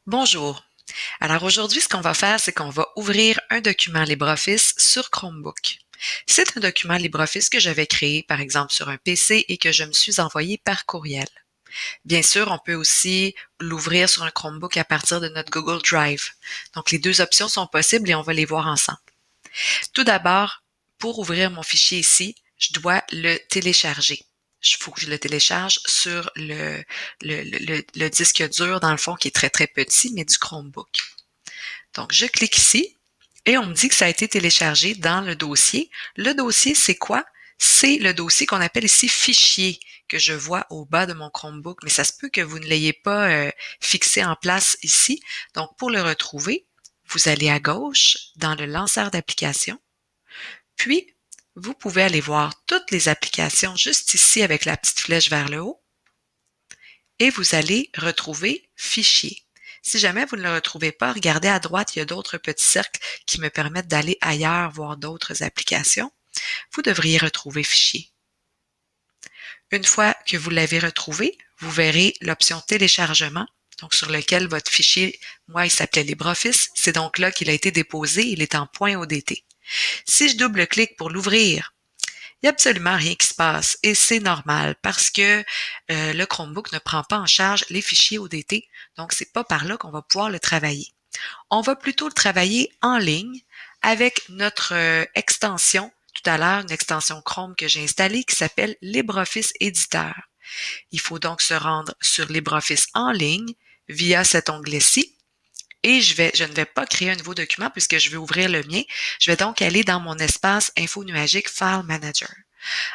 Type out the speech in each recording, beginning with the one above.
Bonjour. Alors aujourd'hui, ce qu'on va faire, c'est qu'on va ouvrir un document LibreOffice sur Chromebook. C'est un document LibreOffice que j'avais créé, par exemple, sur un PC et que je me suis envoyé par courriel. Bien sûr, on peut aussi l'ouvrir sur un Chromebook à partir de notre Google Drive. Donc, les deux options sont possibles et on va les voir ensemble. Tout d'abord, pour ouvrir mon fichier ici, je dois le télécharger. Il faut que je le télécharge sur le disque dur, dans le fond, qui est très, très petit, mais du Chromebook. Donc, je clique ici et on me dit que ça a été téléchargé dans le dossier. Le dossier, c'est quoi? C'est le dossier qu'on appelle ici fichier que je vois au bas de mon Chromebook, mais ça se peut que vous ne l'ayez pas fixé en place ici. Donc, pour le retrouver, vous allez à gauche dans le lanceur d'applications, puis vous pouvez aller voir toutes les applications juste ici avec la petite flèche vers le haut et vous allez retrouver Fichier. Si jamais vous ne le retrouvez pas, regardez à droite, il y a d'autres petits cercles qui me permettent d'aller ailleurs voir d'autres applications. Vous devriez retrouver Fichier. Une fois que vous l'avez retrouvé, vous verrez l'option Téléchargement, donc sur lequel votre fichier, moi, il s'appelait LibreOffice. C'est donc là qu'il a été déposé, il est en .odt. Si je double-clique pour l'ouvrir, il n'y a absolument rien qui se passe et c'est normal parce que le Chromebook ne prend pas en charge les fichiers ODT, donc c'est pas par là qu'on va pouvoir le travailler. On va plutôt le travailler en ligne avec notre extension, tout à l'heure, une extension Chrome que j'ai installée qui s'appelle LibreOffice Editor. Il faut donc se rendre sur LibreOffice en ligne via cet onglet-ci. Et je ne vais pas créer un nouveau document puisque je vais ouvrir le mien. Je vais donc aller dans mon espace Info nuagique File Manager.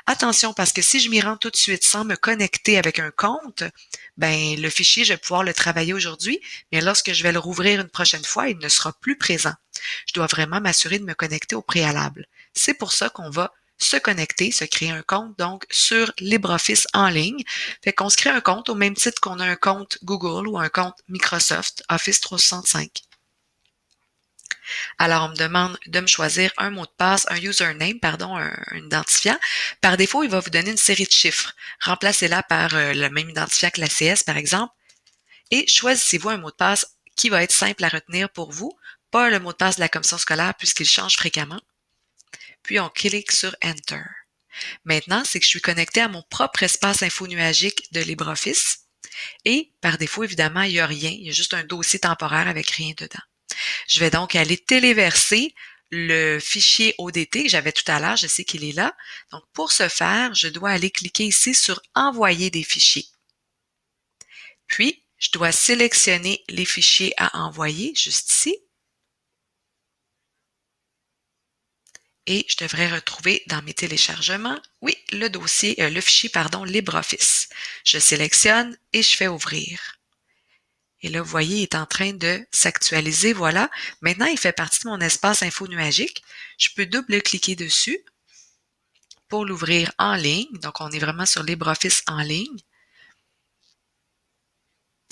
Attention parce que si je m'y rends tout de suite sans me connecter avec un compte, ben le fichier, je vais pouvoir le travailler aujourd'hui, mais lorsque je vais le rouvrir une prochaine fois, il ne sera plus présent. Je dois vraiment m'assurer de me connecter au préalable. C'est pour ça qu'on va se connecter, se créer un compte donc sur LibreOffice en ligne. Fait qu'on se crée un compte au même titre qu'on a un compte Google ou un compte Microsoft Office 365. Alors, on me demande de me choisir un mot de passe, un username, pardon, un identifiant. Par défaut, il va vous donner une série de chiffres. Remplacez-la par le même identifiant que la CS, par exemple, et choisissez-vous un mot de passe qui va être simple à retenir pour vous, pas le mot de passe de la commission scolaire puisqu'il change fréquemment. Puis, on clique sur Enter. Maintenant, c'est que je suis connecté à mon propre espace info nuagique de LibreOffice. Et par défaut, évidemment, il n'y a rien. Il y a juste un dossier temporaire avec rien dedans. Je vais donc aller téléverser le fichier ODT que j'avais tout à l'heure. Je sais qu'il est là. Donc, pour ce faire, je dois aller cliquer ici sur Envoyer des fichiers. Puis, je dois sélectionner les fichiers à envoyer, juste ici. Et je devrais retrouver dans mes téléchargements, oui, le fichier, LibreOffice. Je sélectionne et je fais ouvrir. Et là, vous voyez, il est en train de s'actualiser, voilà. Maintenant, il fait partie de mon espace info nuagique. Je peux double-cliquer dessus pour l'ouvrir en ligne. Donc, on est vraiment sur LibreOffice en ligne.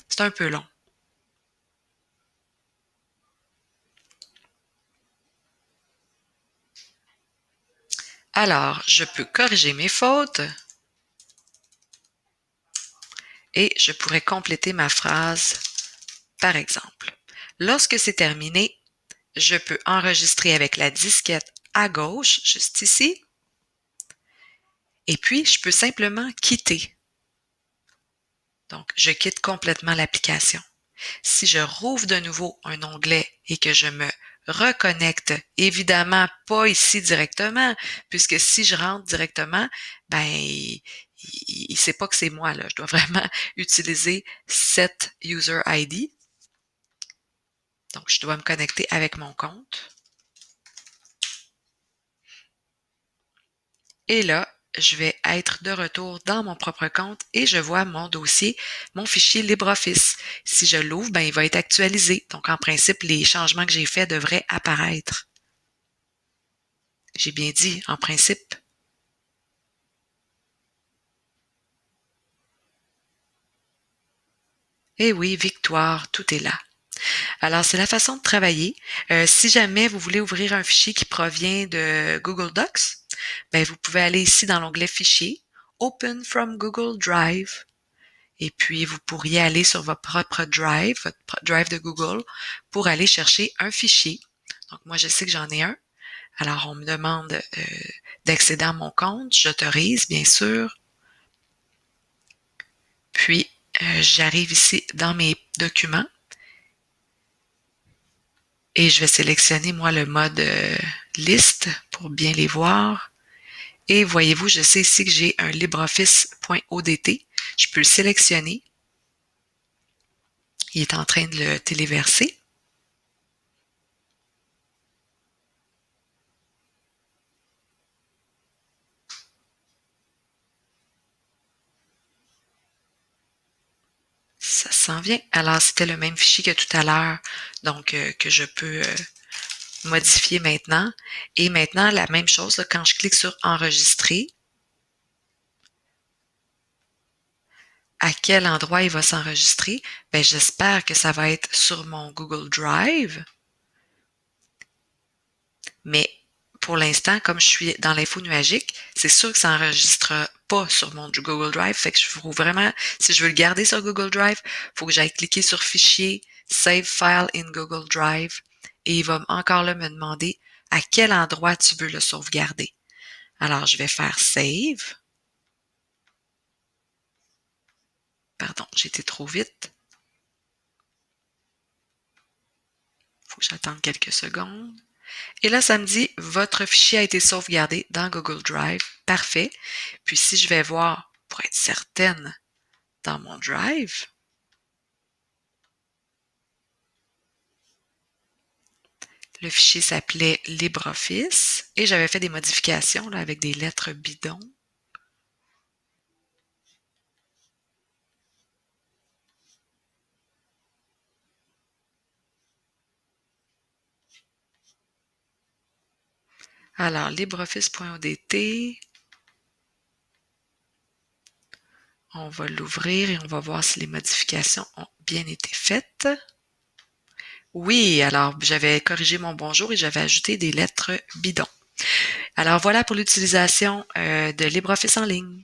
C'est un peu long. Alors, je peux corriger mes fautes et je pourrais compléter ma phrase, par exemple. Lorsque c'est terminé, je peux enregistrer avec la disquette à gauche, juste ici, et puis je peux simplement quitter. Donc, je quitte complètement l'application. Si je rouvre de nouveau un onglet et que je me reconnecte, évidemment pas ici directement, puisque si je rentre directement, ben il sait pas que c'est moi là. Je dois vraiment utiliser cette user ID. Donc, je dois me connecter avec mon compte. Et là, je vais être de retour dans mon propre compte et je vois mon dossier, mon fichier LibreOffice. Si je l'ouvre, ben, il va être actualisé. Donc, en principe, les changements que j'ai faits devraient apparaître. J'ai bien dit, en principe. Eh oui, victoire, tout est là. Alors, c'est la façon de travailler. Si jamais vous voulez ouvrir un fichier qui provient de Google Docs, ben, vous pouvez aller ici dans l'onglet Fichier, Open from Google Drive. Et puis, vous pourriez aller sur votre propre Drive, votre Drive de Google, pour aller chercher un fichier. Donc, moi, je sais que j'en ai un. Alors, on me demande d'accéder à mon compte. J'autorise, bien sûr. Puis, j'arrive ici dans mes documents et je vais sélectionner, moi, le mode liste pour bien les voir. Et voyez-vous, je sais ici que j'ai un LibreOffice.odt. Je peux le sélectionner. Il est en train de le téléverser. Ça s'en vient. Alors, c'était le même fichier que tout à l'heure, donc que je peux modifier maintenant. Et maintenant, la même chose, là, quand je clique sur enregistrer, à quel endroit il va s'enregistrer? Ben, j'espère que ça va être sur mon Google Drive. Mais pour l'instant, comme je suis dans l'info nuagique, c'est sûr que ça n'enregistre pas sur mon Google Drive. Fait que je trouve vraiment, si je veux le garder sur Google Drive, il faut que j'aille cliquer sur Fichier, Save File in Google Drive. Et il va encore là me demander à quel endroit tu veux le sauvegarder. Alors, je vais faire Save. Pardon, j'ai été trop vite. Il faut que j'attende quelques secondes. Et là, ça me dit, votre fichier a été sauvegardé dans Google Drive. Parfait. Puis si je vais voir, pour être certaine, dans mon Drive, le fichier s'appelait LibreOffice et j'avais fait des modifications là, avec des lettres bidons. Alors, LibreOffice.odt, on va l'ouvrir et on va voir si les modifications ont bien été faites. Oui, alors j'avais corrigé mon bonjour et j'avais ajouté des lettres bidons. Alors voilà pour l'utilisation de LibreOffice en ligne.